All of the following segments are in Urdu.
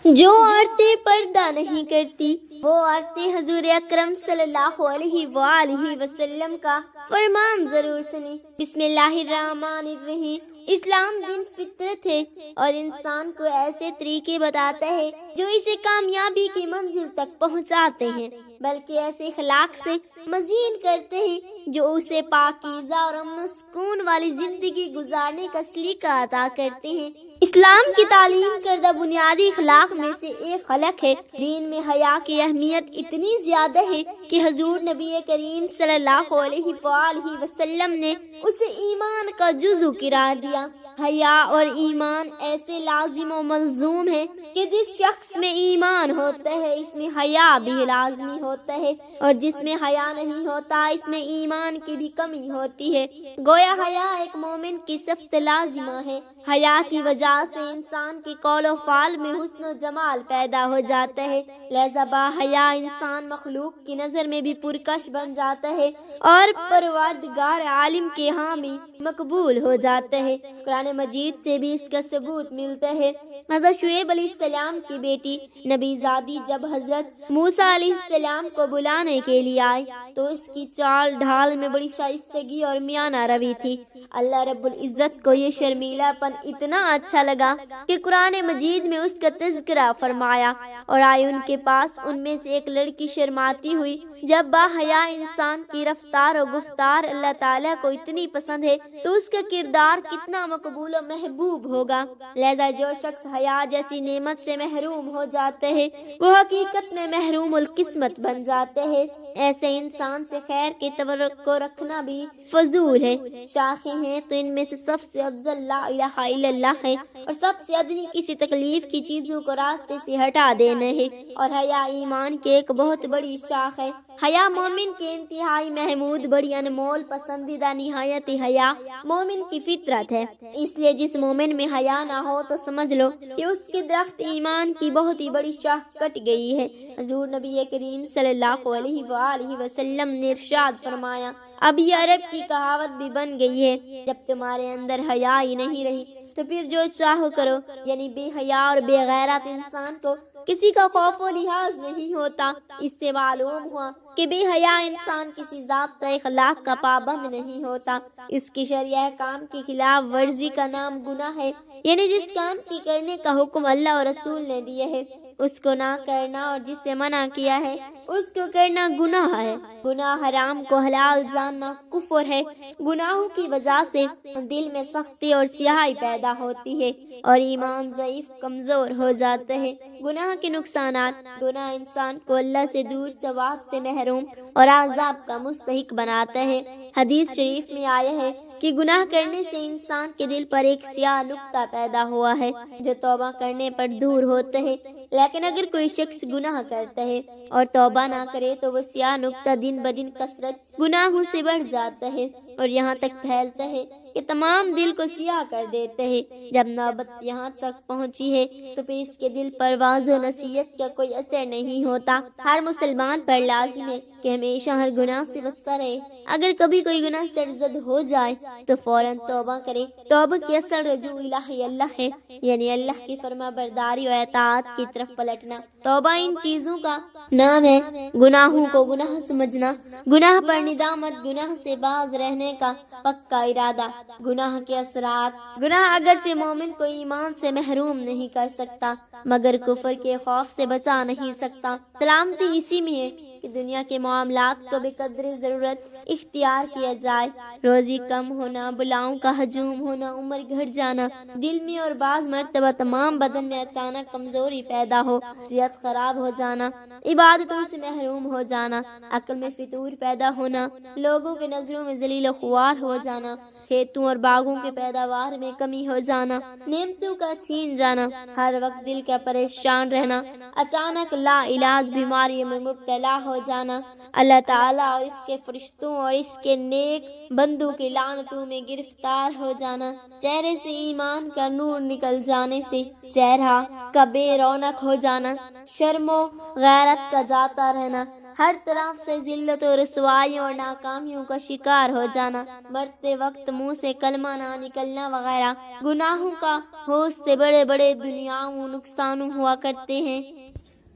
جو عورتیں پردہ نہیں کرتی وہ عورتیں حضور اکرم صلی اللہ علیہ وآلہ وسلم کا فرمان ضرور سنیں۔ بسم اللہ الرحمن الرحیم۔ اسلام دین فطرت ہے اور انسان کو ایسے طریقے بتاتا ہے جو اسے کامیابی کی منزل تک پہنچاتے ہیں، بلکہ ایسے اخلاق سے مزین کرتے ہیں جو اسے پاکیزہ اور امن و سکون والی زندگی گزارنے کا سلیقہ عطا کرتے ہیں۔ اسلام کی تعلیم کردہ بنیادی اخلاق میں سے ایک خلق ہے۔ دین میں حیا کی اہمیت اتنی زیادہ ہے کہ حضور نبی کریم صلی اللہ علیہ وآلہ وسلم نے اسے ایمان کا جزو قرار دیا۔ حیا اور ایمان ایسے لازم و ملزوم ہیں کہ جس شخص میں ایمان ہوتا ہے اس میں حیا بھی لازمی ہوتا ہے، اور جس میں حیا نہیں ہوتا اس میں ایمان کی بھی کمی ہوتی ہے۔ گویا حیا ایک مومن کی صفت لازمہ ہے۔ حیا کی وجہ سے انسان کے قول و فعل میں حسن و جمال پیدا ہو جاتا ہے، لہذا با حیا انسان مخلوق کی نظر میں بھی پرکش بن جاتا ہے اور پروردگار عالم کے ہاں بھی مقبول ہو جاتا ہے۔ قرآن مجید سے بھی اس کا ثبوت ملتا ہے۔ حضرت شعیب علیہ السلام کی بیٹی نبی زادی جب حضرت موسیٰ علیہ السلام کو بلانے کے لیے آئی تو اس کی چال ڈھال میں بڑی شائستگی اور میانہ روی تھی۔ اللہ رب العزت کو یہ شرمیلا پن اتنا اچھا لگا کہ قرآن مجید میں اس کا تذکرہ فرمایا، اور آئی ان کے پاس ان میں سے ایک لڑکی شرماتی ہوئی۔ جب با حیا انسان کی رفتار و گفتار اللہ تعالیٰ کو اتنی پسند ہے تو اس کا کردار کتنا مقبول و محبوب ہوگا۔ لہذا جو شخص حیا جیسی نعمت سے محروم ہو جاتے ہیں وہ حقیقت میں محروم القسمت بن جاتے ہیں۔ ایسے انسان سے خیر کی توقع رکھنا بھی فضول ہے۔ شاخیں ہیں تو ان میں سے سب سے افضل لا الہ الا اللہ ہے، اور سب سے ادنی کسی تکلیف کی چیزوں کو راستے سے ہٹا دینا ہے، اور حیا ایمان کی ایک بہت بڑی شاخ ہے۔ حیا مومن کے انتہائی محمود، بڑی انمول، پسندیدہ نہایت حیا مومن کی فطرت ہے۔ اس لیے جس مومن میں حیا نہ ہو تو سمجھ لو کہ اس کے درخت ایمان کی بہت ہی بڑی شاخ کٹ گئی ہے۔ حضور نبی کریم صلی اللہ علیہ وآلہ وسلم نے ارشاد فرمایا، اب یہ عرب کی کہاوت بھی بن گئی ہے، جب تمہارے اندر حیا ہی نہیں رہی تو پھر جو چاہو کرو، یعنی بے حیا اور بے غیرت انسان کو کسی کا خوف و لحاظ نہیں ہوتا۔ اس سے معلوم ہوا کہ بے حیا انسان کسی ضابطہ اخلاق کا پابند نہیں ہوتا۔ اس کی شرعی احکام کی خلاف ورزی کا نام گناہ ہے، یعنی جس کام کی کرنے کا حکم اللہ اور رسول نے دیا ہے اس کو نہ کرنا، اور جس سے منع کیا ہے اس کو کرنا گناہ ہے۔ گناہ حرام کو حلال جاننا کفر ہے۔ گناہوں کی وجہ سے دل میں سختی اور سیاہی پیدا ہوتی ہے اور ایمان ضعیف کمزور ہو جاتا ہے۔ گناہ کے نقصانات: گناہ انسان کو اللہ سے دور، ثواب سے محروم اور عذاب کا مستحق بناتا ہے۔ حدیث شریف میں آیا ہے کہ گناہ کرنے سے انسان کے دل پر ایک سیاہ نقطہ پیدا ہوا ہے جو توبہ کرنے پر دور ہوتا ہے، لیکن اگر کوئی شخص گناہ کرتا ہے اور توبہ نہ کرے تو وہ سیاہ نقطہ دن بدن کثرت گناہوں سے بڑھ جاتا ہے اور یہاں تک پھیلتا ہے کہ تمام دل کو سیاہ کر دیتے ہیں۔ جب نوبت یہاں تک پہنچی ہے تو پھر اس کے دل پر واعظ و نصیحت کا کوئی اثر نہیں ہوتا۔ ہر مسلمان پر لازم ہے کہ ہمیشہ ہر گناہ سے بچتا رہے۔ اگر کبھی کوئی گناہ سرزد ہو جائے تو فوراً توبہ کرے۔ توبہ کی اصل رجوع الہی اللہ ہے، یعنی اللہ کی فرما برداری و اطاعت کی طرف پلٹنا۔ توبہ ان چیزوں کا نام ہے: گناہوں کو گناہ سمجھنا، گناہ پر ندامت، گناہ سے باز رہنے کا پکا ارادہ، گناہ کے اثرات۔ گناہ اگرچہ مومن کو ایمان سے محروم نہیں کر سکتا مگر کفر کے خوف سے بچا نہیں سکتا۔ سلامتی اسی میں ہے کہ دنیا کے معاملات کو بے قدر ضرورت اختیار کیا جائے۔ روزی کم ہونا، بلاؤں کا ہجوم ہونا، عمر گھٹ جانا، دل میں اور بعض مرتبہ تمام بدن میں اچانک کمزوری پیدا ہو، صحت خراب ہو جانا، عبادتوں سے محروم ہو جانا، عقل میں فتور پیدا ہونا، لوگوں کے نظروں میں ذلیل و خوار ہو جانا، کھیتوں اور باغوں کے پیداوار میں کمی ہو جانا، نعمتوں کا چھین جانا، ہر وقت دل کا پریشان رہنا، اچانک لا علاج بیماریوں میں مبتلا ہو جانا، اللہ تعالیٰ اور اس کے فرشتوں اور اس کے نیک بندوں کی لعنتوں میں گرفتار ہو جانا، چہرے سے ایمان کا نور نکل جانے سے چہرہ کا بے رونق ہو جانا، شرم و غیرت کا جاتا رہنا، ہر طرف سے ذلت و رسوائیوں اور ناکامیوں کا شکار ہو جانا، مرتے وقت منہ سے کلمہ نہ نکلنا وغیرہ گناہوں کا ہوش سے بڑے بڑے دنیاؤں نقصانوں ہوا کرتے ہیں۔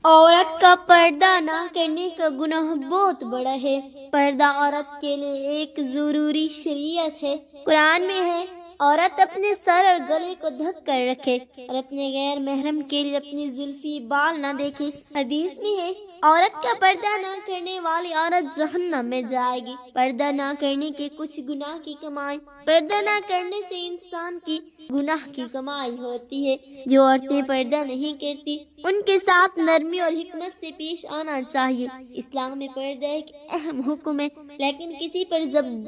عورت کا پردہ نہ کرنے کا گناہ بہت بڑا ہے۔ پردہ عورت کے لیے ایک ضروری شریعت ہے۔ قرآن میں ہے، عورت اپنے سر اور گلے کو ڈھک کر رکھے اور اپنے غیر محرم کے لیے اپنی زلفی بال نہ دیکھے۔ حدیث میں ہے، عورت کا پردہ نہ کرنے والی عورت جہنم میں جائے گی۔ پردہ نہ کرنے کے کچھ گناہ کی کمائی، پردہ نہ کرنے سے انسان کی گناہ کی کمائی ہوتی ہے۔ جو عورتیں پردہ نہیں کرتی ان کے ساتھ نرمی اور حکمت سے پیش آنا چاہیے۔ اسلام میں پردہ ایک اہم حکم ہے، لیکن کسی پر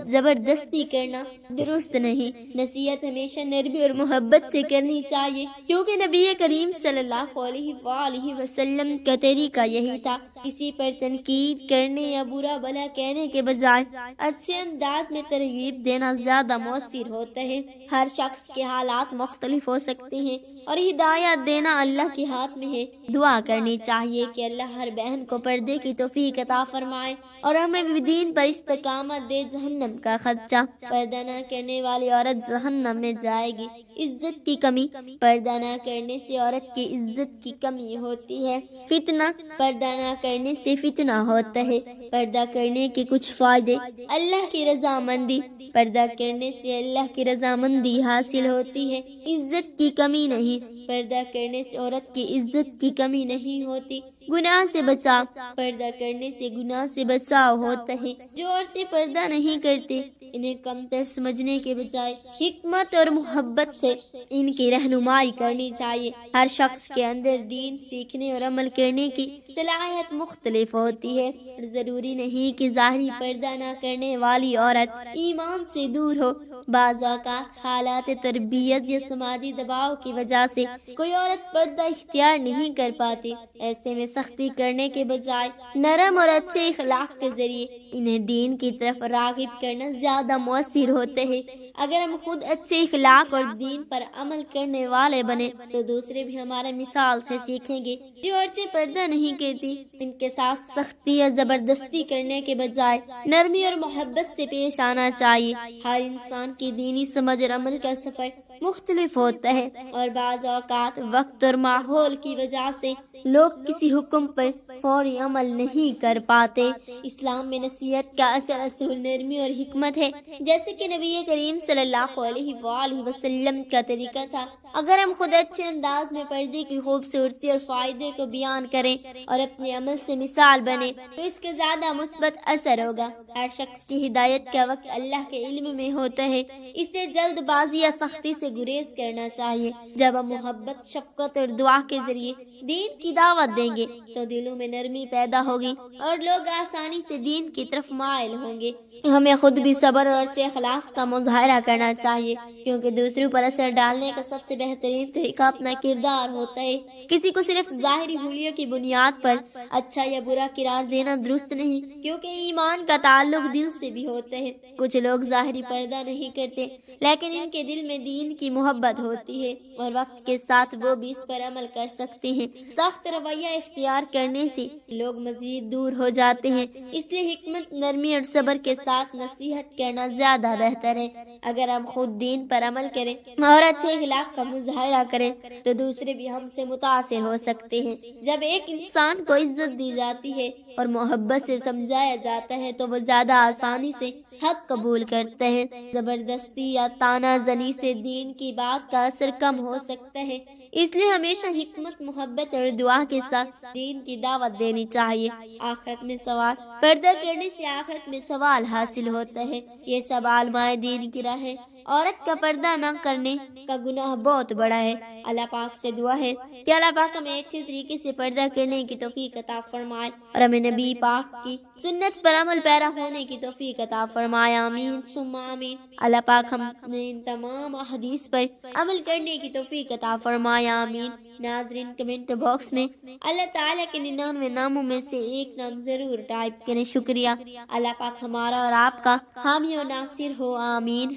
زبردستی کرنا درست نہیں۔ نصیحت ہمیشہ نرمی اور محبت سے کرنی چاہیے، کیونکہ نبی کریم صلی اللہ علیہ وآلہ وسلم کا طریقہ یہی تھا۔ کسی پر تنقید کرنے یا برا بھلا کہنے کے بجائے اچھے انداز میں ترغیب دینا زیادہ مؤثر ہوتا ہے۔ ہر شخص کے حالات مختلف ہو سکتے ہیں اور ہدایت دینا اللہ کے ہاتھ میں ہے۔ دعا کرنی چاہیے کہ اللہ ہر بہن کو پردے کی توفیق عطا فرمائے اور ہمیں بھی دین پر استقامت دے۔ جہنم کا خدشہ، پردہ نہ کرنے والی عورت جہنم میں جائے گی۔ عزت کی کمی، پردہ نہ کرنے سے عورت کی عزت کی کمی ہوتی ہے۔ فتنہ، پردہ نہ کرنے سے فتنہ ہوتا ہے۔ پردہ کرنے کے کچھ فائدے: اللہ کی رضامندی، پردہ کرنے سے اللہ کی رضامندی حاصل ہوتی ہے۔ عزت کی کمی نہیں، پردہ کرنے سے عورت کی عزت کی کمی نہیں ہوتی۔ گناہ سے بچاؤ، پردہ کرنے سے گناہ سے بچاؤ ہوتا ہے۔ جو عورتیں پردہ نہیں کرتے انہیں کمتر سمجھنے کے بجائے حکمت اور محبت سے ان کی رہنمائی کرنی چاہیے۔ ہر شخص کے اندر دین سیکھنے اور عمل کرنے کی صلاحیت مختلف ہوتی ہے اور ضروری نہیں کہ ظاہری پردہ نہ کرنے والی عورت ایمان سے دور ہو۔ بعض اوقات حالات تربیت یا سماجی دباؤ کی وجہ سے کوئی عورت پردہ اختیار نہیں کر پاتی۔ ایسے میں سختی کرنے کے بجائے نرم اور اچھے اخلاق کے ذریعے انہیں دین کی طرف راغب کرنا زیادہ مؤثر ہوتے ہیں۔ اگر ہم خود اچھے اخلاق اور دین پر عمل کرنے والے بنے تو دوسرے بھی ہمارے مثال سے سیکھیں گے۔ جو عورتیں پردہ نہیں کرتی ان کے ساتھ سختی یا زبردستی کرنے کے بجائے نرمی اور محبت سے پیش آنا چاہیے۔ ہر انسان کی دینی سمجھ اور عمل کا سفر مختلف ہوتا ہے اور بعض اوقات وقت اور ماحول کی وجہ سے لوگ کسی حکم پر فوری عمل نہیں کر پاتے۔ اسلام میں نصیحت کا اصول نرمی اور حکمت ہے، جیسے کہ نبی کریم صلی اللہ علیہ وآلہ وسلم کا طریقہ تھا۔ اگر ہم خود اچھے انداز میں پردے کی خوبصورتی اور فائدے کو بیان کریں اور اپنے عمل سے مثال بنے تو اس کا زیادہ مثبت اثر ہوگا۔ ہر شخص کی ہدایت کا وقت اللہ کے علم میں ہوتا ہے، اس لیے جلد بازی یا سختی سے گریز کرنا چاہیے۔ جب ہم محبت، شفقت اور دعا کے ذریعے دین کی دعوت دیں گے تو دلوں میں نرمی پیدا ہوگی اور لوگ آسانی سے دین کی طرف مائل ہوں گے۔ ہمیں خود بھی صبر اور اچھے اخلاق کا مظاہرہ کرنا چاہیے، کیونکہ دوسروں پر اثر ڈالنے کا سب سے بہترین طریقہ اپنا کردار ہوتا ہے۔ کسی کو صرف ظاہری حلیوں کی بنیاد پر اچھا یا برا قرار دینا درست نہیں، کیونکہ ایمان کا تعلق دل سے بھی ہوتا ہے۔ کچھ لوگ ظاہری پردہ نہیں کرتے لیکن ان کے دل میں دین کی محبت ہوتی ہے اور وقت کے ساتھ وہ بھی اس پر عمل کر سکتے ہیں۔ سخت رویہ اختیار کرنے سے لوگ مزید دور ہو جاتے ہیں، اس لیے حکمت، نرمی اور صبر کے ساتھ نصیحت کرنا زیادہ بہتر ہے۔ اگر ہم خود دین پر عمل کریں اور اچھے اخلاق کا مظاہرہ کریں تو دوسرے بھی ہم سے متاثر ہو سکتے ہیں۔ جب ایک انسان کو عزت دی جاتی ہے اور محبت سے سمجھایا جاتا ہے تو وہ زیادہ آسانی سے حق قبول کرتے ہیں۔ زبردستی یا تانا زنی سے دین کی بات کا اثر کم ہو سکتا ہے، اس لیے ہمیشہ حکمت، محبت اور دعا کے ساتھ دین کی دعوت دینی چاہیے۔ آخرت میں سوال، پردہ کرنے سے آخرت میں سوال حاصل ہوتا ہے۔ یہ سوال مائے دین کی راہ ہے۔ عورت کا پردہ نہ کرنے کا گناہ بہت بڑا ہے۔ اللہ پاک سے دعا ہے کہ اللہ پاک ہمیں اچھے طریقے سے پردہ کرنے کی توفیق عطا فرمائے اور ہمیں نبی پاک کی سنت پر عمل پیرا ہونے کی توفیق عطا فرمائے، آمین ثم آمین۔ اللہ پاک ہم نے ان تمام احادیث پر عمل کرنے کی توفیق عطا فرمائے، آمین۔ ناظرین، کمنٹ باکس میں اللہ تعالیٰ کے 99 ناموں میں سے ایک نام ضرور ٹائپ کریں۔ شکریہ۔ اللہ پاک ہمارا اور آپ کا حامی و ناصر ہو، آمین۔